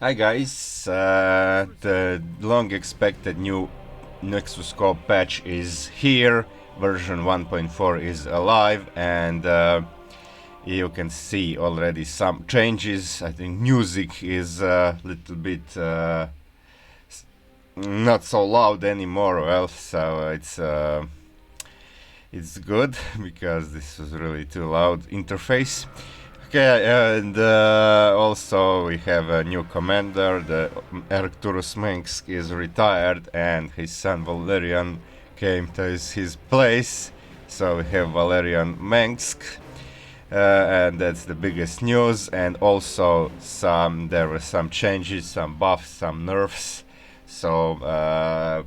Hi guys, the long-expected new Nexus Coop patch is here. Version 1.4 is alive, and you can see already some changes. I think music is a little bit not so loud anymore. Well, so it's good because this was really too loud interface. Okay, and also we have a new commander. The Arcturus Mensk is retired, and his son Valerian came to his place. So we have Valerian Mensk, and that's the biggest news. And also there were some changes, some buffs, some nerfs. So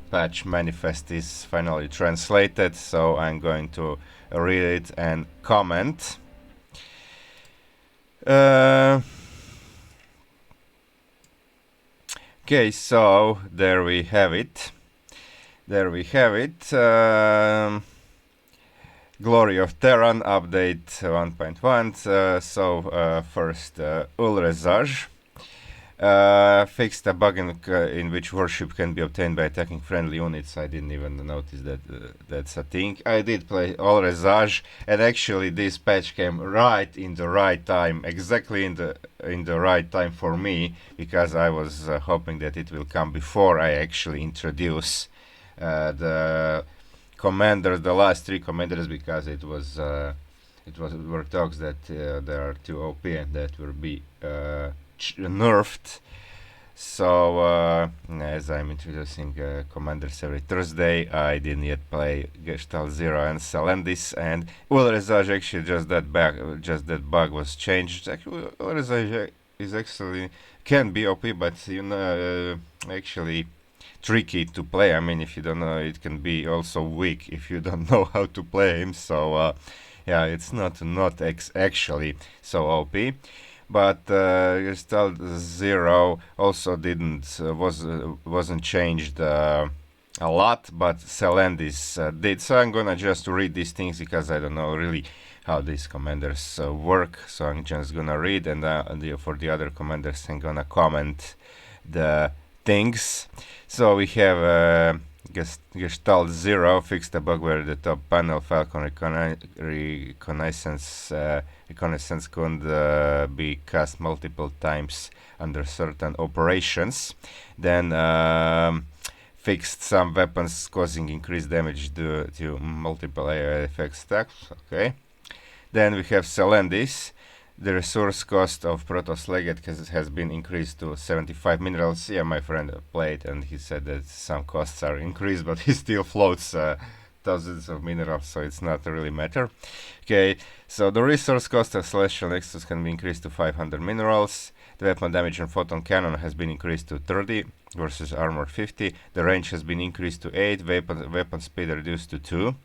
patch manifest is finally translated. So I'm going to read it and comment. Okay, so there we have it. Glory of Terran update 1.1. First, Ulrezaj fixed a bug in which worship can be obtained by attacking friendly units. I didn't even notice that that's a thing. I did play Ulrezaj, and actually this patch came right in the right time, exactly in the right time for me, because I was hoping that it will come before I actually introduce the commanders, the last three commanders, because it were talks that they are too OP and that will be nerfed. So as I'm introducing commanders every Thursday, I didn't yet play Gestalt Zero and Selendis, and Ulrezaj actually just that bug was changed. Actually, Ulrezaj is actually can be OP, but actually tricky to play. I mean, if you don't know, it can be also weak if you don't know how to play him. So yeah, it's not actually so OP. But Gestalt Zero also wasn't changed a lot, but Selendis did. So I'm gonna just read these things because I don't know really how these commanders work. So I'm just gonna read, and for the other commanders I'm gonna comment the things. So we have Gestalt Zero fixed a bug where the top panel Falcon reconnaissance could be cast multiple times under certain operations. Then fixed some weapons causing increased damage due to multiple AI effect stacks. Okay. Then we have Selendis. The resource cost of Protoss Legate has been increased to 75 minerals. Yeah, my friend played and he said that some costs are increased, but he still floats thousands of minerals, so it's not really matter. Okay, so the resource cost of Celestial Nexus can be increased to 500 minerals. The weapon damage on photon cannon has been increased to 30 versus armor 50. The range has been increased to 8. Weapon speed reduced to 2.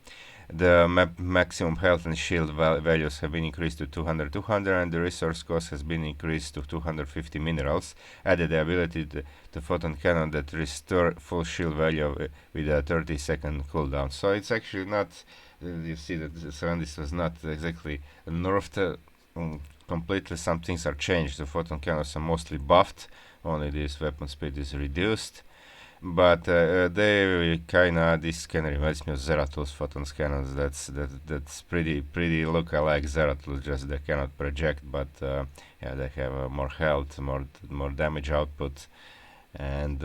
The maximum health and shield values have been increased to 200, and the resource cost has been increased to 250 minerals. Added the ability to photon cannon that restore full shield value with a 30-second cooldown. So it's actually not. You see that this was not exactly nerfed completely. Some things are changed. The photon cannons are mostly buffed. Only this weapon speed is reduced. But they kinda, this can reminds me of Zeratul photons cannons. That's pretty look alike Zeratul, just they cannot project, but yeah, they have more health, more damage output, and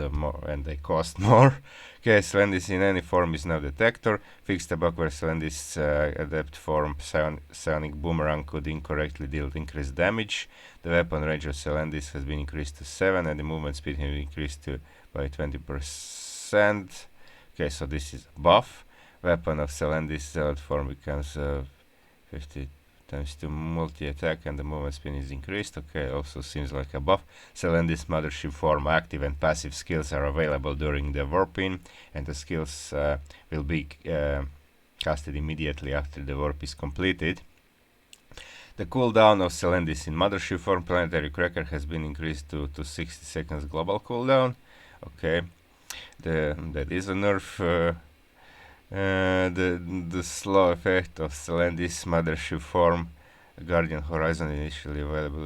they cost more. Okay, Selendis in any form is now detector. Fixed a bug where Selendis adept form psionic boomerang could incorrectly deal increased damage. The weapon range of Selendis has been increased to 7, and the movement speed has been increased by 20%. Okay, so this is a buff. Weapon of Selendis zealot form becomes 50 times 2 multi-attack, and the movement speed is increased. Okay, also seems like a buff. Selendis mothership form active and passive skills are available during the warp-in, and the skills will be casted immediately after the warp is completed. The cooldown of Selendis in mothership form planetary cracker has been increased to 60 seconds global cooldown. Okay, that is a nerf. The slow effect of Selendis mothership form Guardian Horizon initially available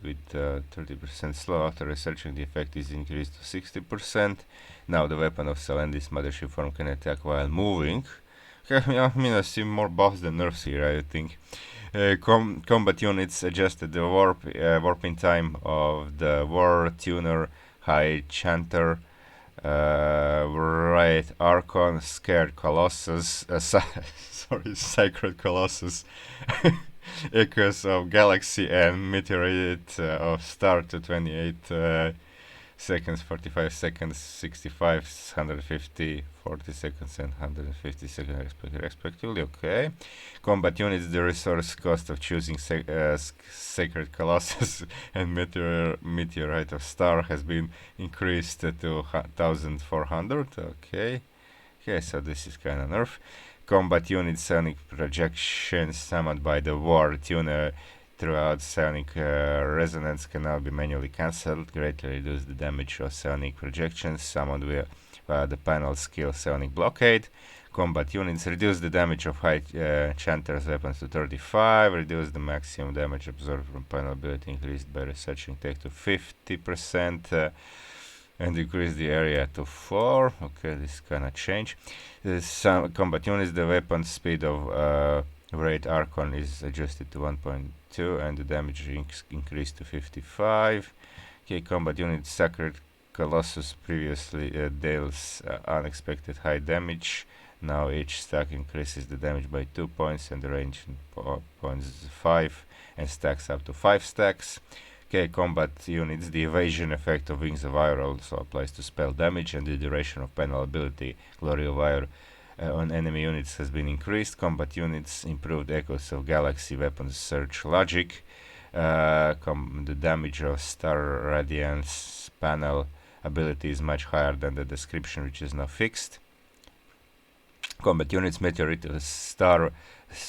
with 30% slow. After researching, the effect is increased to 60%. Now the weapon of Celendis mothership form can attack while moving. I mean, I see more buffs than nerfs here, I think. Combat units adjusted the warping time of the War Tuner, High Chanter, right Archon, Scared Colossus, sorry, Sacred Colossus, Echoes of Galaxy, and Meteorite of Star to 28 seconds, 45 seconds, 65, 150, 40 seconds, and 150 seconds respectively. Okay. Combat units, the resource cost of choosing Sacred Colossus and Meteorite of Star has been increased to 1400. Okay. Okay, so this is kind of nerf. Combat unit sonic projections summoned by the War Tuner throughout sonic resonance can now be manually cancelled, greatly reduce the damage of sonic projections summoned via the panel skill Sonic Blockade. Combat units reduce the damage of high Chanter's weapons to 35, reduce the maximum damage absorbed from panel ability increased by researching tech to 50%, and decrease the area to 4. Okay, this kind of change. Some combat units, the weapon speed of Great Archon is adjusted to 1.2 and the damage increased to 55. Okay, combat unit Sacred Colossus previously deals unexpected high damage. Now each stack increases the damage by 2 points and the range 0.5 and stacks up to 5 stacks. Okay, combat units, the evasion effect of Wings of Ire also applies to spell damage, and the duration of panel ability Glory of Ire on enemy units has been increased. Combat units, improved Echoes of Galaxy weapons search logic. The damage of Star Radiance panel ability is much higher than the description, which is now fixed. Combat units, Meteorite Star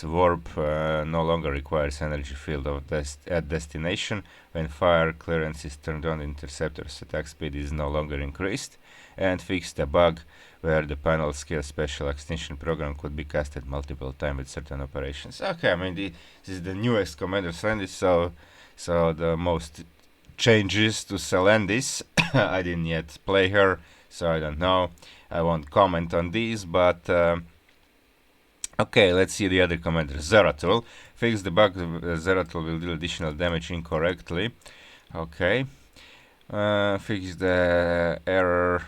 Warp no longer requires energy field of at destination. When fire clearance is turned on, interceptor's attack speed is no longer increased. And fixed a bug where the panel skill special extinction program could be casted multiple times with certain operations. Okay, I mean this is the newest Commander Celendis, so the most changes to Celendis. I didn't yet play her, so I don't know. I won't comment on these, but okay, let's see the other commander. Zeratul. Fix the bug. Zeratul will deal additional damage incorrectly. Okay. Fix the error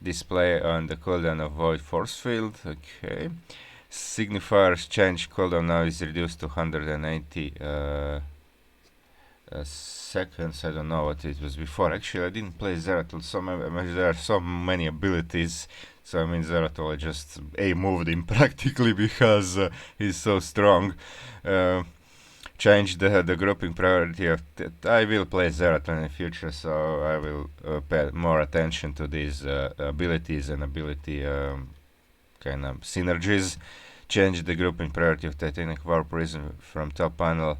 display on the cooldown of Void Force Field. Okay. Signifier's change cooldown now is reduced to 180 seconds. I don't know what it was before. Actually, I didn't play Zeratul, so there are so many abilities. So I mean, Zeratul, I just moved him practically because he's so strong. Change the grouping priority of. I will play Zeratul in the future, so I will pay more attention to these abilities and ability kind of synergies. Change the grouping priority of Titanic War Prism from top panel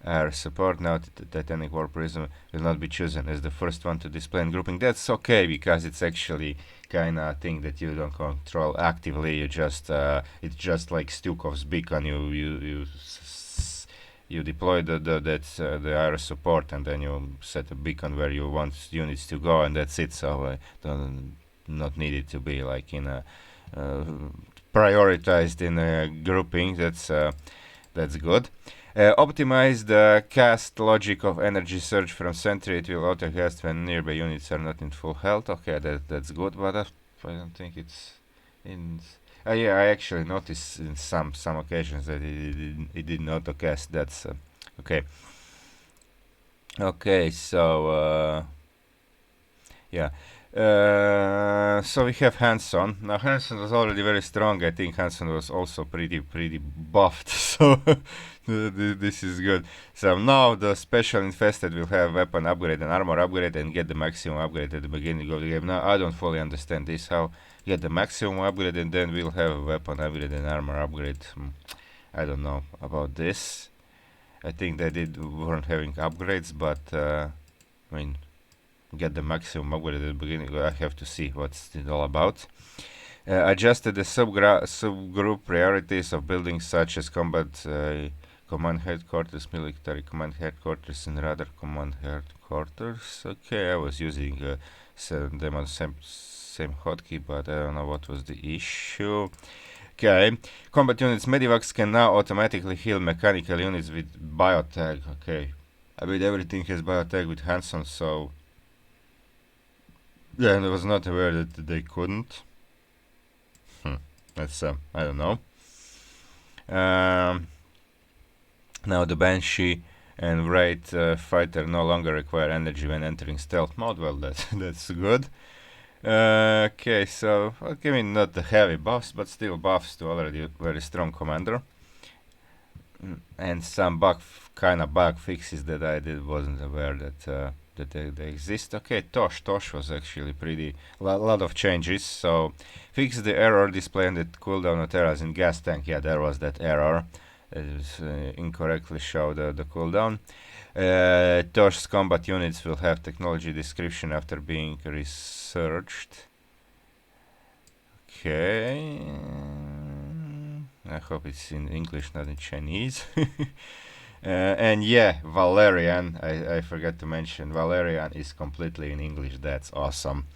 air support. Now Titanic War Prism will not be chosen as the first one to display in grouping. That's okay, because it's actually kind of thing that you don't control actively. You just it's just like Stukov's beacon. You deploy the air support, and then you set a beacon where you want units to go, and that's it. So not needed to be like in a prioritized in a grouping. That's good. Optimize the cast logic of energy surge from sentry. It will auto cast when nearby units are not in full health. Okay, that's good, but I don't think it's in. Yeah, I actually noticed in some occasions that it did not auto cast. That's okay. Okay, so yeah. So we have Hanson. Now Hanson was already very strong. I think Hanson was also pretty buffed. So this is good. So now the special infested will have weapon upgrade and armor upgrade and get the maximum upgrade at the beginning of the game. Now I don't fully understand this. How get the maximum upgrade and then we'll have a weapon upgrade and armor upgrade. I don't know about this. I think they weren't having upgrades, but I mean, get the maximum upgrade at the beginning. I have to see what's it all about. Adjusted the subgroup priorities of buildings such as combat command headquarters, military command headquarters, and radar command headquarters. Okay, I was using them on same hotkey, but I don't know what was the issue. Okay, combat units medivacs can now automatically heal mechanical units with biotag. Okay, I mean everything has biotag with Hanson, so yeah, I was not aware that they couldn't. That's I don't know. Now the Banshee and Wraith fighter no longer require energy when entering stealth mode. Well, that's good. Okay, so I mean not the heavy buffs, but still buffs to already a very strong commander. And some kind of bug fixes that I wasn't aware that they exist. Okay, Tosh was actually pretty lot of changes. So fix the error display on the cooldown of Terras in gas tank. Yeah, there was that error. It was incorrectly showed the cooldown. Tosh's combat units will have technology description after being researched. Okay. I hope it's in English, not in Chinese. And yeah, Valerian, I forgot to mention, Valerian is completely in English. That's awesome.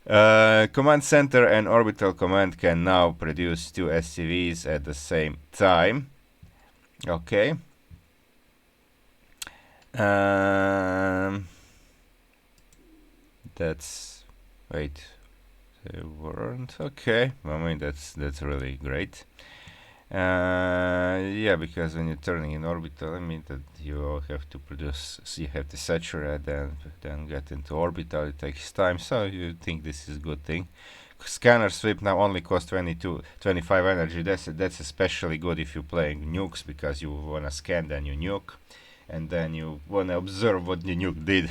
Command center and orbital command can now produce two SCVs at the same time. Okay. That's wait, they weren't okay. I mean that's really great. Yeah, because when you're turning in orbital, I mean that you have to produce, so you have to saturate, then get into orbital. It takes time, so you think this is a good thing. Scanner sweep now only costs 25 energy. That's especially good if you're playing nukes, because you wanna scan, then you nuke, and then you wanna observe what the nuke did.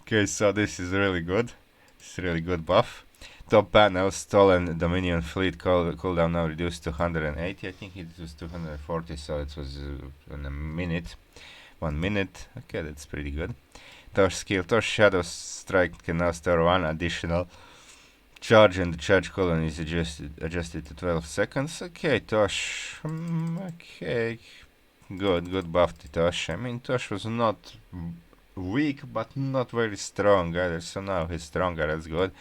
Okay, so this is really good. It's a really good buff. Top panel, stolen Dominion fleet cooldown now reduced to 180. I think it was 240, so it was in a minute. 1 minute. Okay, that's pretty good. Tosh skill. Tosh Shadow Strike can now store one additional charge, and the charge cooldown is adjusted to 12 seconds. Okay, Tosh. Okay. Good buff to Tosh. I mean, Tosh was not weak, but not very strong either, so now he's stronger. That's good.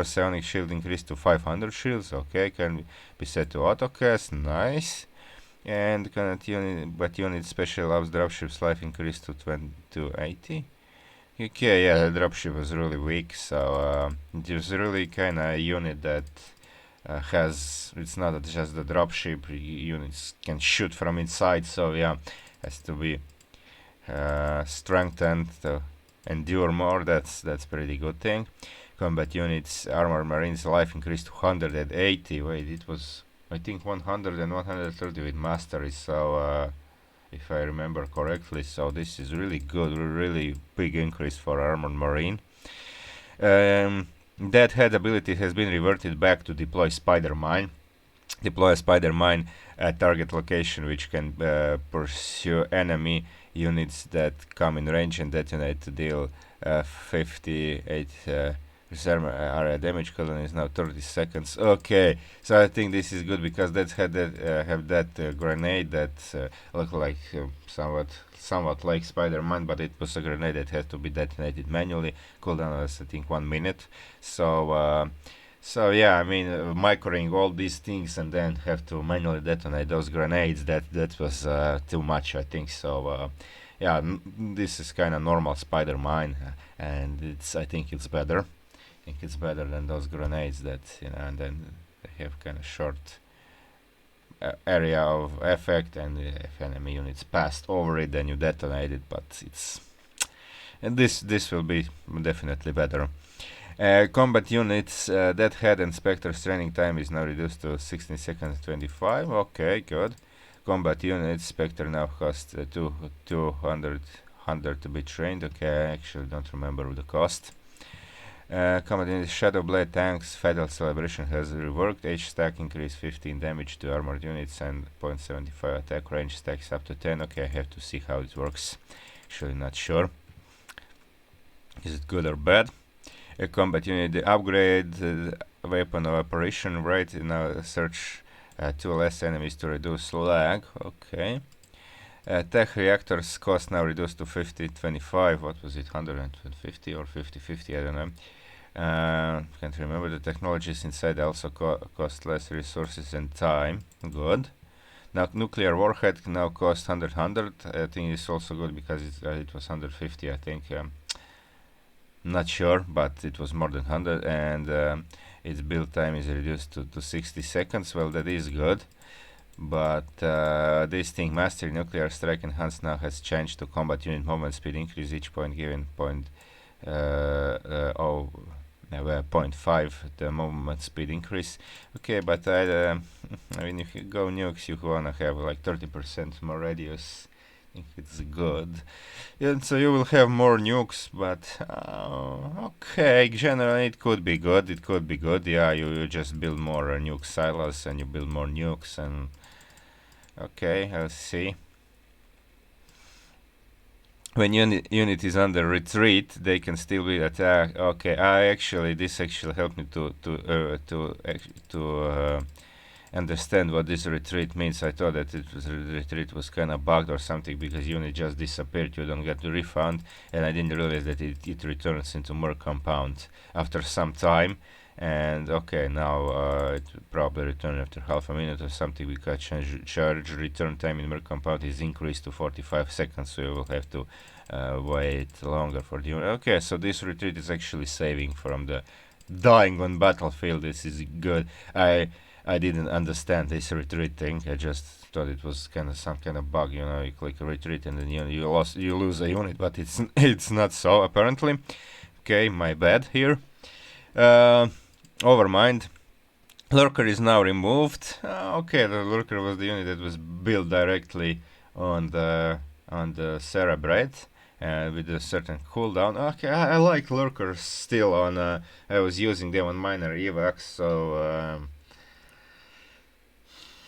Psionic shield increased to 500 shields. Okay, can be set to autocast. Nice. And unit special allows dropship's life increase to 80. Okay, yeah, the dropship was really weak, so it was really kind of a unit that has, it's not just the dropship, units can shoot from inside, so yeah, has to be strengthened to endure more. That's pretty good thing. Combat units, armor marines life increased to 180. Wait, it was I think 100 and 130 with mastery, so if I remember correctly, so this is really good, really big increase for armored marine. That head ability has been reverted back to deploy spider mine. Deploy a spider mine at target location, which can pursue enemy units that come in range and detonate to deal 58 reserve area damage. Cooldown is now 30 seconds. Okay, so I think this is good, because that had have that grenade that looked like somewhat like Spider-Man, but it was a grenade that had to be detonated manually. Cooldown was I think 1 minute. So yeah, I mean microing all these things and then have to manually detonate those grenades. That was too much, I think. So yeah, this is kind of normal Spider-Man, and I think it's better. I think it's better than those grenades that, and then they have kind of short area of effect, and if enemy units passed over it, then you detonate it. But and this will be definitely better. Combat units, that head and Spectre's training time is now reduced to 16 seconds 25. Okay, good. Combat units, Spectre now costs 200 to be trained. Okay, I actually don't remember the cost. Combat units, Shadow Blade tanks, Fatal Celebration has reworked. H stack increase 15 damage to armored units and 0.75 attack range, stacks up to 10. Okay, I have to see how it works. Actually not sure. Is it good or bad? A combat unit, the upgrade weapon of operation rate, now search 2 less enemies to reduce lag. Okay. Tech reactors cost now reduced to 5025. What was it? 150 or 5050? I don't know. Can't remember. The technologies inside also cost less resources and time. Good. Now nuclear warhead now cost 100. I think it's also good because it was 150. I think. Not sure, but it was more than 100, and its build time is reduced to 60 seconds. Well, that is good. But this thing, Mastery Nuclear Strike Enhanced, now has changed to combat unit movement speed increase each point given point 0.5 the movement speed increase. Okay, but I mean, if you go nukes, you wanna have like 30% more radius. I think it's good. And so you will have more nukes, but okay, generally it could be good. It could be good. Yeah, you just build more nuke silos and you build more nukes and okay, let's see. When unit is under retreat, they can still be attacked. Okay, this actually helped me to understand what this retreat means. I thought that retreat was kind of bugged or something because unit just disappeared. You don't get the refund, and I didn't realize that it returns into merc compound after some time. And okay, now it probably return after half a minute or something because charge return time in merc compound is increased to 45 seconds, so you will have to wait longer for the unit. Okay, so this retreat is actually saving from the dying on battlefield. This is good. I didn't understand this retreat thing. I just thought it was kind of some kind of bug. You know, you click a retreat and then you lose a unit, but it's not so apparently. Okay, my bad here. Overmind. Lurker is now removed. Okay, the Lurker was the unit that was built directly on the Cerebrate with a certain cooldown. Okay, I like Lurkers still on. I was using them on minor evacs, so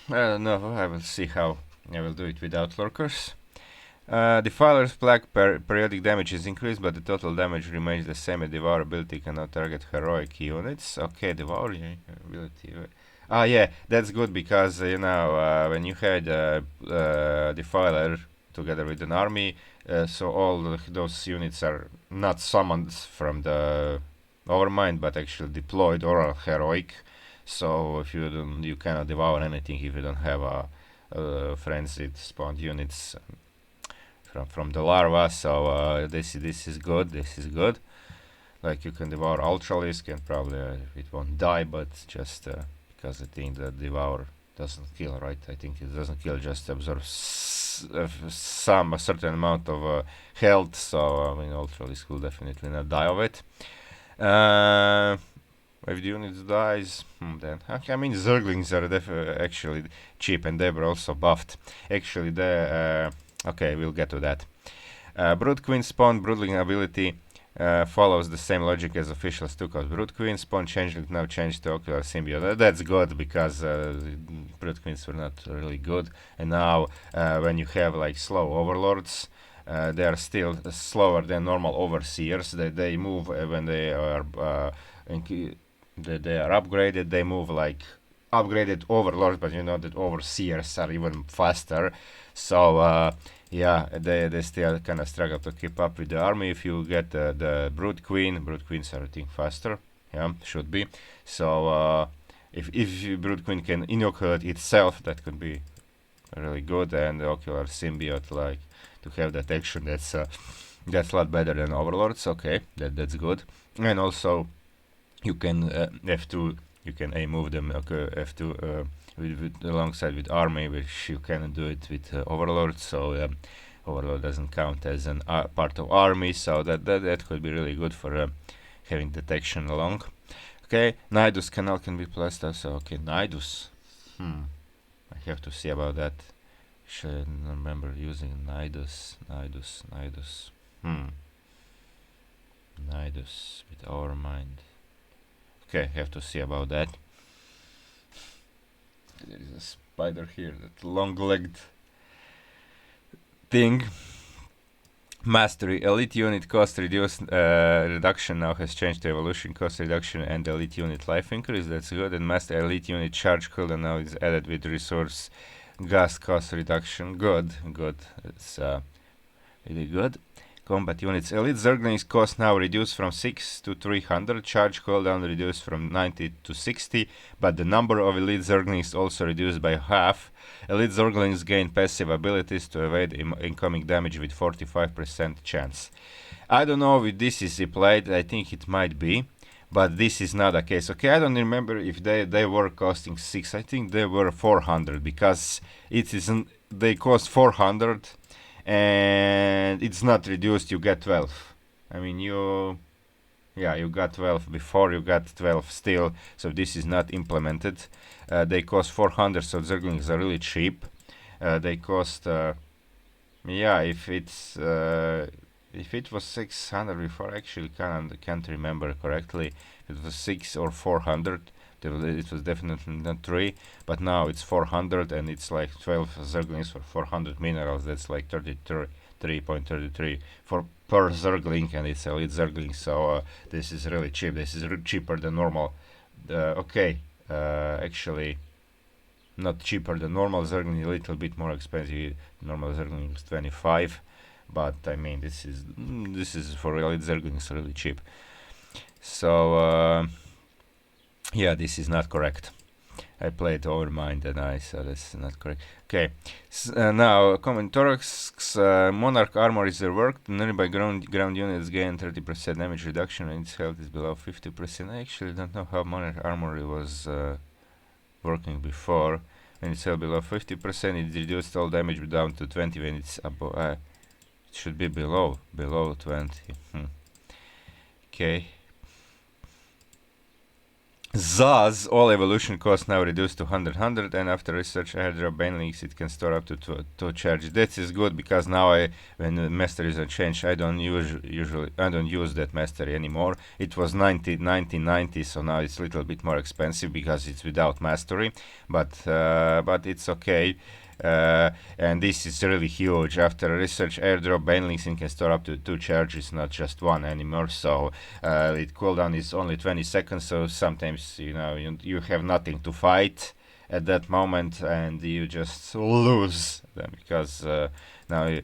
I don't know. I will see how I will do it without Lurkers. Defiler's Plague periodic damage is increased, but the total damage remains the same. And Devour ability cannot target heroic units. Okay, Devour ability. Yeah, that's good because you know when you had Defiler together with an army, so all those units are not summoned from the Overmind, but actually deployed or heroic. So if you don't, you cannot devour anything if you don't have a frenzied spawned units from the larva. So this is good. This is good. Like you can devour Ultralisk and probably it won't die, but just because I think the devour doesn't kill, right? I think it doesn't kill, just absorbs a certain amount of health. So I mean, Ultralisk will definitely not die of it. If the unit dies, then okay, I mean Zerglings are actually cheap and they were also buffed. Actually, okay, we'll get to that. Brood Queen spawn Broodling ability follows the same logic as official Stukos. Brood Queen spawn changeling now changed to Ocular Symbiote. That's good because Brood Queens were not really good. And now when you have like slow overlords, they are still slower than normal overseers. They move when they are they are upgraded. They move like upgraded overlords, but you know that overseers are even faster. So yeah, they still kind of struggle to keep up with the army. If you get the Brood Queens are I think faster. Yeah, should be. So if Brood Queen can inoculate itself, that could be really good. And the Ocular Symbiote, like to have that action, that's a lot better than Overlords. Okay, that's good. And also you can F2, you can move them F2 alongside with army, which you cannot do it with Overlord. So Overlord doesn't count as an part of army, so that could be really good for having detection along. Okay, Nidus Canal can be placed also. Okay, Nidus. I have to see about that. Should remember using Nidus. Nidus with our mind. Okay, have to see about that. There is a spider here, that long-legged thing. Mastery elite unit cost reduction now has changed to evolution cost reduction and elite unit life increase. That's good. And master elite unit charge cooldown now is added with resource Gas cost reduction, good. It's really good. Combat units. Elite Zerglings cost now reduced from 6 to 300. Charge cooldown reduced from 90 to 60. But the number of Elite Zerglings also reduced by half. Elite Zerglings gain passive abilities to evade incoming damage with 45% chance. I don't know if this is replayed. I think it might be. But this is not a case. Okay, I don't remember if they were costing 6. I think they were 400 because it isn't. They cost 400 and it's not reduced. You get 12. I mean, you got 12 before, you got 12 still. So this is not implemented. They cost 400, so Zerglings are really cheap. They cost, if it was 600 before, actually can't remember correctly. If it was 6 or 400. It was definitely not 3, but now it's 400 and it's like 12 Zerglings for 400 minerals. That's like 33.33 for per Zergling, and it's elite Zergling. So this is really cheap. This is cheaper than normal. Actually, not cheaper than normal Zergling. A little bit more expensive. Normal Zergling is 25, but I mean this is for elite Zerglings really cheap. So. Yeah, this is not correct. I played Overmind and I saw this is not correct. Okay, now common Thorax Monarch armor is reworked. Nearby ground units gain 30% damage reduction and its health is below 50%. I actually don't know how Monarch armor was working before. When it's held below 50%, it reduced all damage down to 20. When it's above, it should be below 20. Okay. Zaz, all evolution costs now reduced to 100, and after research airdrop banelings, it can store up to 2 charges. That is good because now when the masteries are changed, I don't use that mastery anymore. It was 90, so now it's a little bit more expensive because it's without mastery, but it's okay. And this is really huge. After research airdrop, banelings can store up to 2 charges, not just 1 anymore. So it cooldown is only 20 seconds. So sometimes you have nothing to fight at that moment, and you just lose them because now you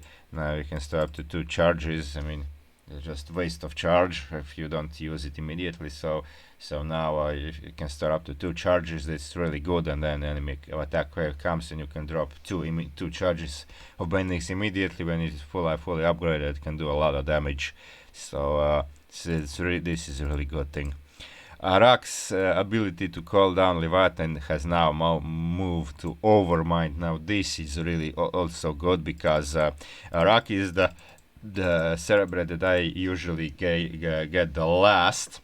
can store up to 2 charges. I mean, it's just waste of charge if you don't use it immediately. So now you can store up to 2 charges. That's really good, and then enemy attack wave comes and you can drop 2 charges of bendings immediately. When it's fully upgraded, it can do a lot of damage. So this is a really good thing. Arak's ability to call down Leviathan has now moved to Overmind. Now this is really also good because Arak is the Cerebra that I usually get the last.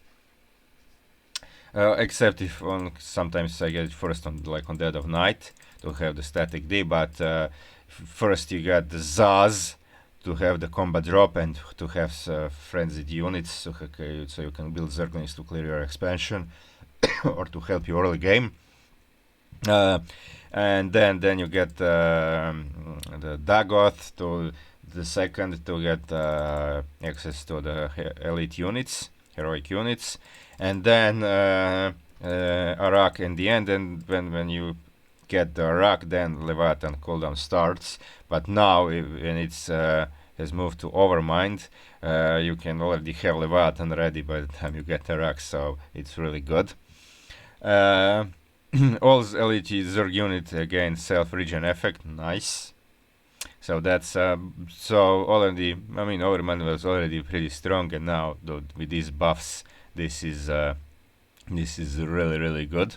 Except if sometimes I get it first on Dead of Night to have the static D, but first you get the Zaz to have the combat drop and to have frenzied units, so you can build Zerglings to clear your expansion or to help you early game. And then you get the Dagoth to the second to get access to the elite units, heroic units, and then Arak in the end. And when you get the Arak, then Leviathan cooldown starts. But now when it's has moved to Overmind, you can already have Leviathan ready by the time you get Arak, so it's really good. All elite Zerg unit again self-regen effect, nice. So that's so already. I mean, Overmind was already pretty strong, and now with these buffs, this is really good.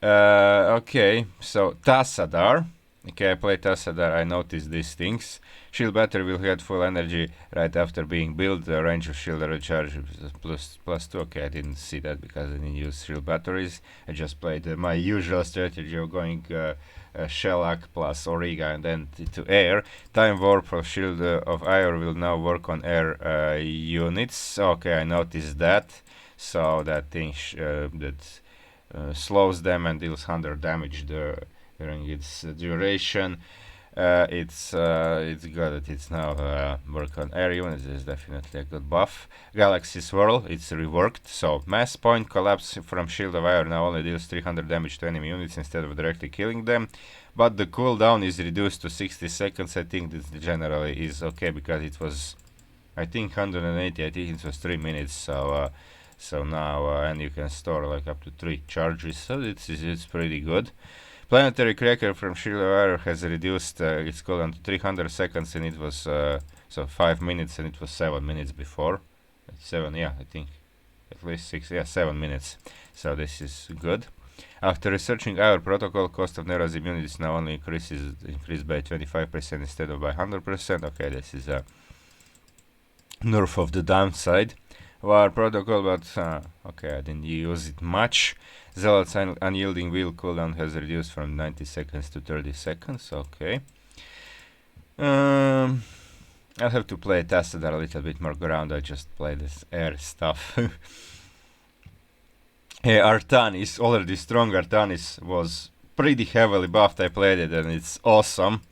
Okay, so Tassadar. Okay, I play Tassadar. I noticed these things. Shield battery will get full energy right after being built. The range of shield recharge is +2. Okay, I didn't see that because I didn't use shield batteries. I just played my usual strategy of going Shellac plus Origa and then to air. Time warp for shield of air will now work on air units. Okay, I noticed that. So that thing slows them and deals 100 damage during its duration. it's good that it's now work on air units. Is definitely a good buff. Galaxy Swirl, it's reworked. So mass point collapse from Shield of Iron now only deals 300 damage to enemy units instead of directly killing them. But the cooldown is reduced to 60 seconds. I think this generally is okay because it was, I think 180. I think it was 3 minutes. So now and you can store like up to 3 charges. So it's pretty good. Planetary Cracker from Shield of Iron has reduced its cooldown to 300 seconds, and it was so 5 minutes, and it was 7 minutes before. 7, yeah, I think at least 6, yeah, 7 minutes. So this is good. After researching our protocol, cost of Nero's immunities now only increased by 25% instead of by 100%. Okay, this is a nerf of the downside. War protocol, but okay, I didn't use it much. Zealot's unyielding wheel cooldown has reduced from 90 seconds to 30 seconds. Okay. I'll have to play Tassadar a little bit more around. I just play this air stuff. Artanis, already strong Artanis, was pretty heavily buffed. I played it and it's awesome.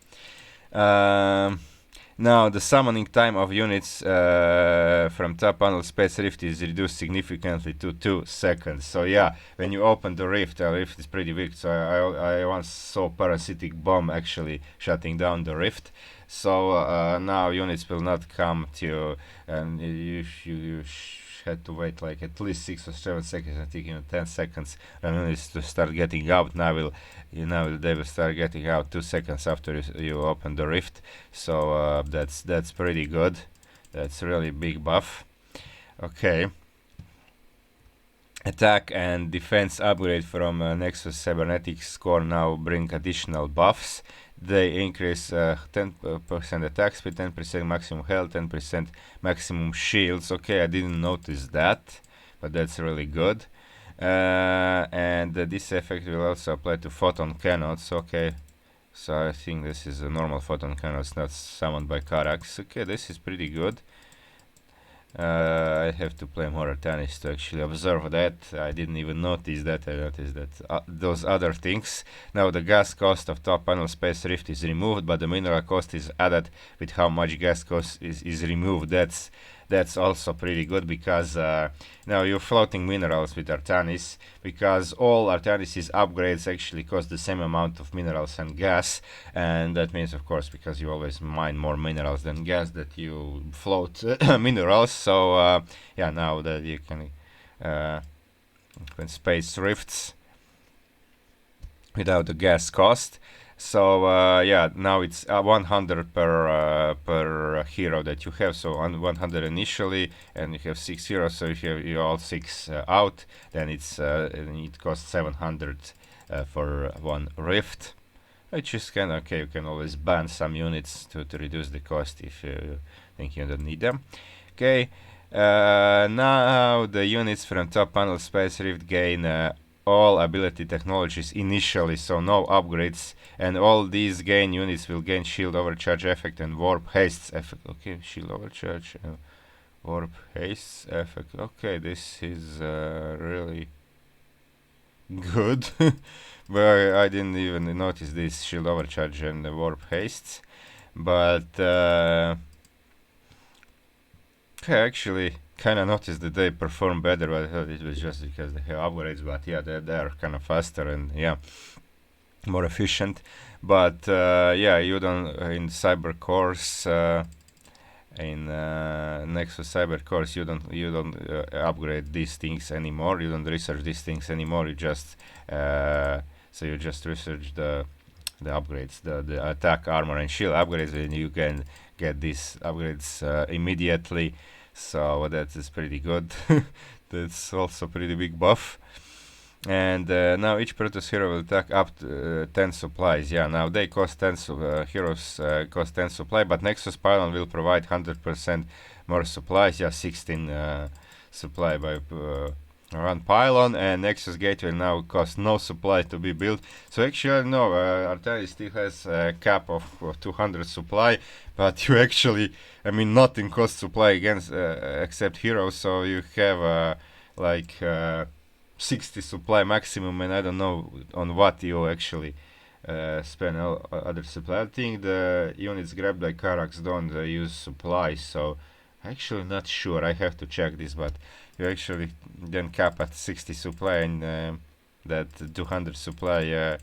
Now the summoning time of units from top panel Space Rift is reduced significantly to 2 seconds. So yeah, when you open the rift is pretty weak. So I once saw Parasitic Bomb actually shutting down the rift. So now units will not come to you, and you had to wait like at least 6 or 7 seconds. I think 10 seconds, and units to start getting out. Now they will start getting out 2 seconds after you open the rift. So that's pretty good. That's really big buff. Okay. Attack and defense upgrade from Nexus Cybernetics score now bring additional buffs. They increase 10% attack speed, 10% maximum health, 10% maximum shields. Okay, I didn't notice that, but that's really good. And this effect will also apply to photon cannons. Okay, so I think this is a normal photon cannon, it's not summoned by Karax. Okay, this is pretty good. I have to play more Artanis to actually observe that. I didn't even notice that. I noticed that those other things. Now the gas cost of top panel Space Rift is removed, but the mineral cost is added with how much gas cost is removed. That's also pretty good because now you're floating minerals with Artanis, because all Artanis' upgrades actually cost the same amount of minerals and gas, and that means of course because you always mine more minerals than gas that you float minerals. So yeah, now that you can when space rifts without the gas cost. So yeah, now it's 100 per hero that you have. So on 100 initially, and you have 6 heroes. So if you all 6 out, then it costs 700 for one rift, which is kind of okay. You can always ban some units to reduce the cost if you think you don't need them. Okay. Now the units from top panel Space Rift gain all ability technologies initially, so no upgrades, and all these gain units will gain shield overcharge effect and warp haste effect. Okay, shield overcharge, warp haste effect. Okay, this is really good. But I didn't even notice this shield overcharge and the warp haste. But I actually kind of noticed that they perform better, but I thought it was just because they have upgrades. But yeah, they're kind of faster and yeah, more efficient. But yeah, you don't in Cyber Cores, in Nexus Cyber Cores, you don't upgrade these things anymore. You don't research these things anymore. You just so you just research the upgrades, the attack, armor, and shield upgrades, and you can get these upgrades immediately. So that is pretty good. That's also pretty big buff. And now each Protoss hero will attack up to 10 supplies. Yeah, now they cost 10 heroes cost 10 supply, but Nexus Pylon will provide 100% more supplies. Yeah, 16 supply by one pylon, and Nexus Gate will now cost no supply to be built. So actually, no, Artillery still has a cap of 200 supply, but you actually, I mean, nothing costs supply against except heroes. So you have like 60 supply maximum, and I don't know on what you actually spend all other supply. I think the units grabbed by Karax don't use supplies, so actually not sure. I have to check this, but you actually then cap at 60 supply, and that 200 supply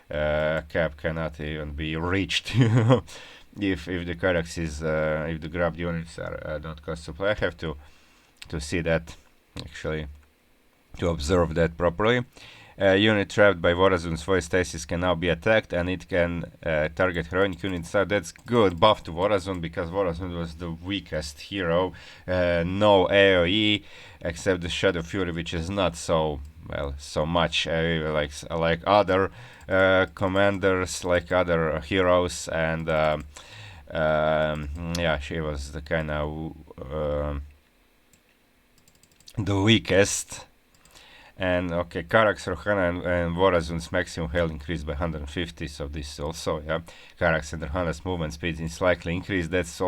cap cannot even be reached. If the Karax is if the grabbed units are don't cost supply. I have to see that actually, to observe that properly. Unit trapped by Vorazun's voice stasis can now be attacked, and it can target heroic units. So that's good buff to Vorazun, because Vorazun was the weakest hero. No AoE except the Shadow Fury, which is not so so much like other commanders, like other heroes, and yeah, she was the kind of the weakest. And okay, Karax, Rohana, and Vorazun's maximum health increased by 150. So this also, yeah, Karax and Rohana's movement speed is slightly increased. That's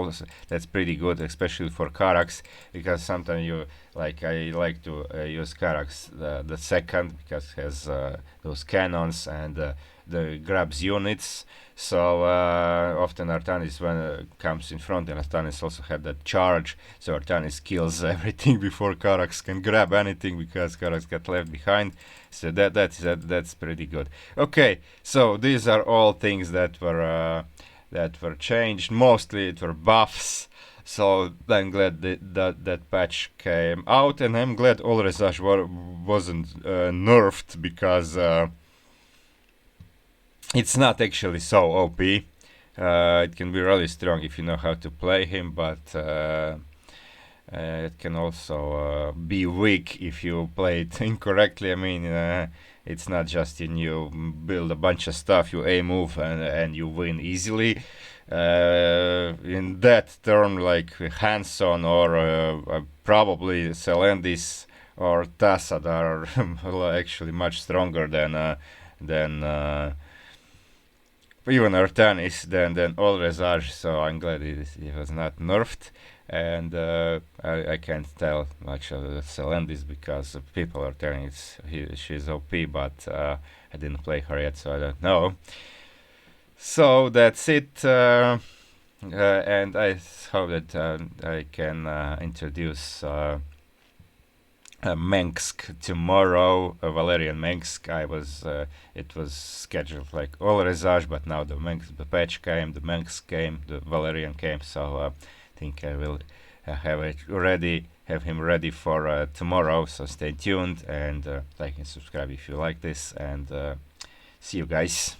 pretty good, especially for Karax, because sometimes you I like to use Karax the second, because it has those cannons and the grabs units. So often Artanis, when comes in front, and Artanis also had that charge, so Artanis kills everything before Karax can grab anything, because Karax got left behind. So that's pretty good. Okay, so these are all things that were changed. Mostly it were buffs. So I'm glad that patch came out, and I'm glad Olresage wasn't nerfed, because it's not actually so OP. It can be really strong if you know how to play him, but it can also be weak if you play it incorrectly. I mean, it's not just you build a bunch of stuff, you A move, and you win easily. In that term, like Hanson or probably Selendis or Tassad are actually much stronger than even Artanis than Olresage, so I'm glad it was not nerfed. And I can't tell much of Selendis, because people are telling she's OP, but I didn't play her yet, so I don't know. So that's it, and I hope that I can introduce Mengsk tomorrow, Valerian Mengsk. It was scheduled like Olresage, but now the patch came, the Mengsk came, the Valerian came, so I think I will have him ready for tomorrow. So stay tuned, and like and subscribe if you like this, and see you guys.